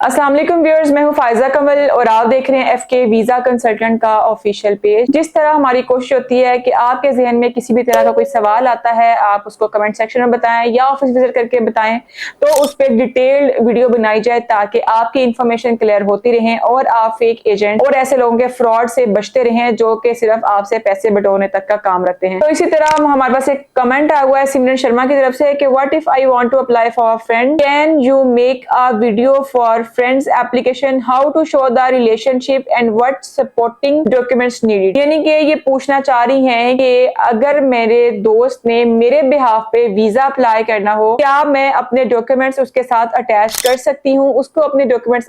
अस्सलाम वालेकुम व्यूअर्स, मैं हूं फायजा कमल और आप देख रहे हैं एफके वीजा कंसल्टेंट का ऑफिशियल पेज। जिस तरह हमारी कोशिश होती है कि आपके जहन में किसी भी तरह का कोई सवाल आता है, आप उसको कमेंट सेक्शन में बताएं या ऑफिस विजिट करके बताएं, तो उस पर डिटेल्ड वीडियो बनाई जाए ताकि आपकी इंफॉर्मेशन क्लियर होती रहे और आप फेक एजेंट और ऐसे लोगों के फ्रॉड से बचते रहें जो कि सिर्फ आपसे पैसे बटोरने तक का काम रखते हैं। तो इसी तरह हमारे पास एक कमेंट आया हुआ है सिमरन शर्मा की तरफ से कि what if I want to apply for a friend, can you make a video for friends application, how to show the relationship and what supporting documents needed. यानी कि ये पूछना चाह रही हैं कि अगर मेरे दोस्त ने मेरे बिहाफ पे वीजा अप्लाई करना हो, क्या मैं अपने डॉक्यूमेंट्स उसके साथ अटैच कर सकती हूँ, उसको अपने डॉक्यूमेंट्स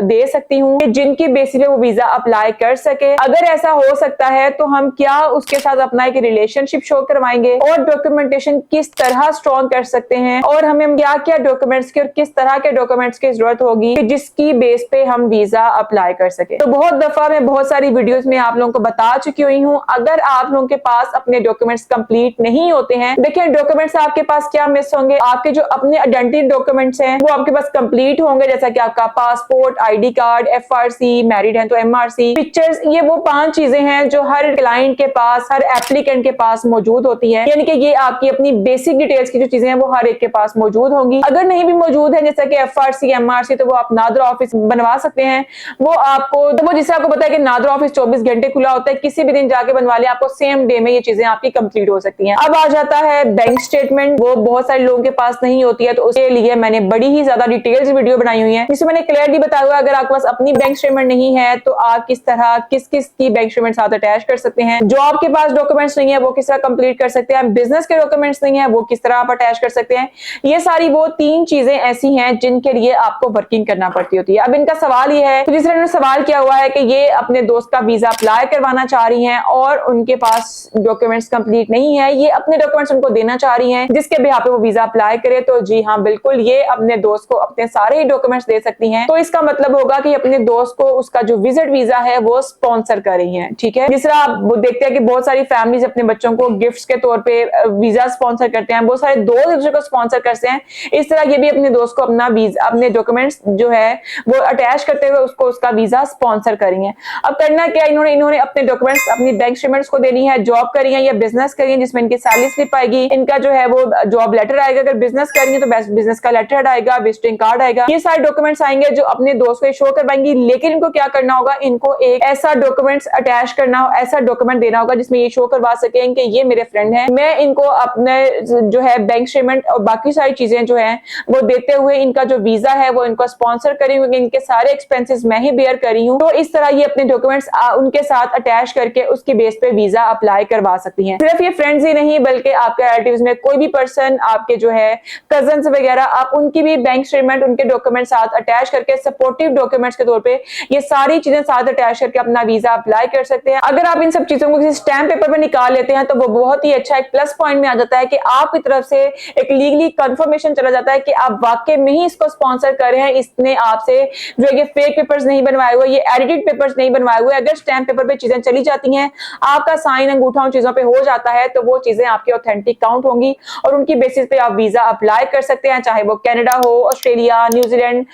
दे सकती हूँ जिनकी बेसिस पे वो वीजा अप्लाई कर सके। अगर ऐसा हो सकता है तो हम क्या उसके साथ अपना एक रिलेशनशिप शो करवाएंगे और डॉक्यूमेंटेशन किस तरह स्ट्रॉन्ग कर सकते हैं और हमें क्या क्या डॉक्यूमेंट्स की और किस तरह के डॉक्यूमेंट्स की जरूरत होगी जिसकी बेस पे हम वीजा अप्लाई कर सके। तो बहुत दफा मैं बहुत सारी वीडियोस में आप लोगों को बता चुकी हुई हूँ, अगर आप लोगों के पास अपने डॉक्यूमेंट्स कंप्लीट नहीं होते हैं, देखिए डॉक्यूमेंट्स आपके पास क्या मिस होंगे, आपके जो अपने आइडेंटिटी डॉक्यूमेंट्स हैं वो आपके पास कंप्लीट होंगे, जैसा कि आपका passport, ID card, FRC, married हैं तो एमआरसी, पिक्चर्स। ये वो 5 चीजें हैं जो हर क्लाइंट के पास, हर एप्लीकेंट के पास मौजूद होती है। यानी कि ये आपकी अपनी बेसिक डिटेल्स की जो चीजें हैं वो हर एक के पास मौजूद होंगी। अगर नहीं भी मौजूद है जैसा कि एफआरसी, एमआरसी, तो वो आप नादरा ऑफिस बनवा सकते हैं। वो आपको तो वो जिससे आपको पता है कि नादरा ऑफिस 24 घंटे खुला होता है, किसी भी दिन जाके बनवा ले, आपको सेम डे में ये चीजें आपकी कंप्लीट हो सकती हैं। अब आ जाता है बैंक स्टेटमेंट, वो बहुत सारे लोगों के पास नहीं होती है, तो उसके लिए मैंने बड़ी ही ज्यादा डिटेल्स वीडियो बनाई हुई है जिसमें मैंने क्लियरली बताया हुआ है अगर आपके पास अपनी बैंक स्टेटमेंट नहीं है तो आप किस तरह किस किस की बैंक स्टेटमेंट साथ अटैच कर सकते हैं। जॉब के पास डॉक्यूमेंट्स नहीं है वो किस तरह कंप्लीट कर सकते हैं, बिजनेस के डॉक्यूमेंट्स नहीं है वो किस तरह आप अटैच कर सकते हैं। ये सारी वो 3 चीजें ऐसी हैं जिनके लिए आपको वर्किंग करना पड़ती होती है। अब इनका सवाल ये है, तो जिस तरह ने सवाल किया हुआ है कि ये अपने दोस्त का वीजा अप्लाई करवाना चाह रही हैं और उनके पास डॉक्यूमेंट्स कंप्लीट नहीं है, ये अपने डॉक्यूमेंट्स उनको देना चाह रही हैं जिसके बिहाफ पे वो वीजा अप्लाई करे, तो जी हाँ बिल्कुल ये अपने दोस्त को अपने सारे ही डॉक्यूमेंट्स दे सकती हैं। तो इसका मतलब होगा कि अपने दोस्त को उसका जो विजिट वीजा है वो स्पॉन्सर कर रही हैं। ठीक है, जिस तरह आप देखते हैं कि बहुत सारी फैमिलीज अपने बच्चों को गिफ्ट्स के तौर पे वीजा स्पॉन्सर करते हैं, बहुत सारे दोस्त एक दूसरे को स्पॉन्सर करते हैं, इस तरह ये भी अपने दोस्त को अपना वीजा, अपने डॉक्यूमेंट्स जो है वो अटैच करते हुए उसको उसका वीजा स्पॉन्सर करेंगे। अब करना क्या, इन्होंने अपने डॉक्यूमेंट्स अपनी बैंक स्टेटमेंट्स को देनी है, जॉब करी है या बिजनेस करी है जिसमें इनकी सैलरी स्लिप आएगी, इनका जो है वो जॉब लेटर आएगा, अगर बिजनेस करेंगे तो बिजनेस का लेटर आएगा, विजिटिंग कार्ड आएगा, ये सारे डॉक्यूमेंट्स आएंगे जो अपने दोस्त को शो करवाएंगी। लेकिन इनको क्या करना होगा, इनको एक ऐसा डॉक्यूमेंट्स अटैच करना हो, ऐसा डॉक्यूमेंट देना होगा जिसमें ये शो करवा सकें कि ये मेरे फ्रेंड है, मैं इनको अपने जो है बैंक स्टेटमेंट और बाकी सारी चीजें जो है वो देते हुए इनका जो वीजा है वो इनको स्पॉन्सर करी हुई, इनके सारे एक्सपेंसेस मैं ही बेयर करी हूँ। तो इस तरह ये अपने डॉक्यूमेंट्स उनके साथ अटैच करके उसकी बेस पे वीजा अप्लाई करवा सकती हैं। सिर्फ ये फ्रेंड्स ही नहीं बल्कि आपके रिलेटिव्स में कोई भी पर्सन, आपके जो है कजन्स वगैरह, आप उनकी भी बैंक स्टेटमेंट, उनके डॉक्यूमेंट साथ अटैच करके सपोर्टिव डॉक्यूमेंट्स के तौर पे ये सारी चीजें साथ अटैच करके अपना वीजा अप्लाई कर सकते हैं। अगर आप इन सब चीजों को किसी स्टैम्प पेपर पे निकाल लेते हैं तो वो बहुत ही अच्छा एक प्लस पॉइंट में आ जाता है कि आपकी तरफ से एक लीगली कंफर्मेशन चला जाता है कि आप वाकई में ही इसको स्पॉन्सर कर रहे हैं, इसने आपसे जो है फेक पेपर्स नहीं बनवाए हुए, ये एडिटेड पेपर्स नहीं बनवाए हुए। अगर स्टैम्प पेपर पे चीजें चली जाती हैं, आपका साइन अंगूठा उन चीजों पे हो जाता है तो वो चीजें आपकी ऑथेंटिक काउंट होंगी और उनकी बेसिस पे आप वीजा अप्लाई कर सकते हैं, चाहे वो कनाडा हो, ऑस्ट्रेलिया, न्यूजीलैंड,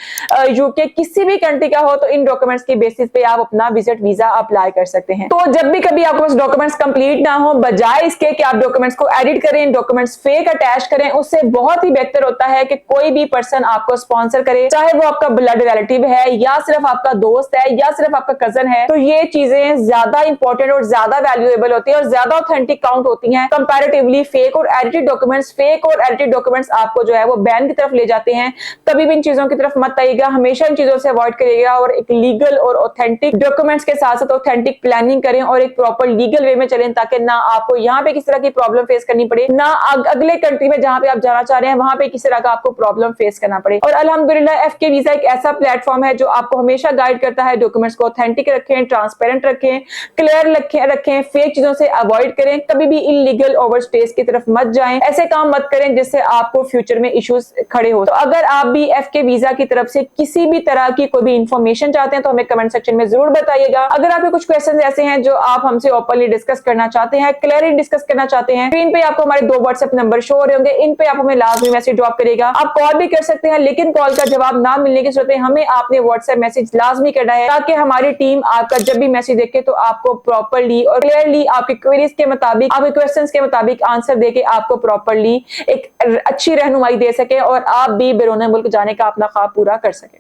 यूके, किसी भी कंट्री का हो, तो इन डॉक्यूमेंट्स की बेसिस पे आप अपना विजिट वीजा अप्लाई कर सकते हैं। तो जब भी कभी आपके पास डॉक्यूमेंट्स कंप्लीट ना हो, बजाय इसके कि आप डॉक्यूमेंट्स को एडिट करें, डॉक्यूमेंट्स फेक अटैच करें, उससे बहुत ही बेहतर होता है कि कोई भी पर्सन आपको स्पॉन्सर करे, चाहे वो आपका ब्लड रिलेटिव है या सिर्फ आपका दोस्त है या सिर्फ आपका कजन है, तो ये चीजें ज्यादा इंपॉर्टेंट और ज्यादा वैल्यूएबल होती है और ज्यादा ऑथेंटिक काउंट होती हैं कंपैरेटिवली फेक और एडिटेड डॉक्यूमेंट्स। फेक और एडिटेड डॉक्यूमेंट्स आपको जो है वो बैन की तरफ ले जाते हैं, कभी भी इन चीजों की तरफ मत आइएगा, हमेशा इन चीजों से अवॉइड करिएगा और एक लीगल और ऑथेंटिक डॉक्यूमेंट्स के साथ साथ ऑथेंटिक प्लानिंग करें और एक प्रॉपर लीगल वे में चलें ताकि ना आपको यहाँ पे किसी तरह की प्रॉब्लम फेस करनी पड़े, ना अगले कंट्री में जहां पे आप जाना चाह रहे हैं वहां पे किसी तरह का आपको प्रॉब्लम फेस करना पड़े। और अल्हम्दुलिल्लाह एफके वीजा एक ऐसा प्लेटफॉर्म है जो आपको हमेशा गाइड करता है, डॉक्यूमेंट्स को ऑथेंटिक रखें, ट्रांसपेरेंट रखें, क्लियर रखें, फेक चीजों से अवॉइड करें, कभी भी इलीगल ओवरस्टेज की तरफ मत जाएं, ऐसे काम मत करें जिससे आपको फ्यूचर में इश्यूज खड़े हो। तो अगर आप भी एफके वीजा की तरफ से किसी भी तरह की कोई भी इंफॉर्मेशन चाहते हैं तो हमें कमेंट सेक्शन में जरूर बताइएगा। अगर आपके कुछ क्वेश्चन ऐसे हैं जो आप हमसे ओपनली डिस्कस करना चाहते हैं, क्लियरली डिस्कस करना चाहते हैं, स्क्रीन पे आपको हमारे 2 व्हाट्सएप नंबर शो हो रहे होंगे, इन पे आप हमें लाजमी मैसेज ड्रॉप करेगा। आप कॉल भी कर सकते हैं, लेकिन कॉल का जवाब ना मिलने मिलने की सूरत में हमें आपने व्हाट्सएप मैसेज लाजमी करना है, ताकि हमारी टीम आपका जब भी मैसेज देखे तो आपको प्रॉपरली और क्लियरली आपके क्वेरीज के मुताबिक, आपके क्वेश्चंस के मुताबिक आंसर देके आपको प्रॉपरली एक अच्छी रहनुमाई दे सके और आप भी बैरून मुल्क जाने का अपना ख्वाब पूरा कर सके।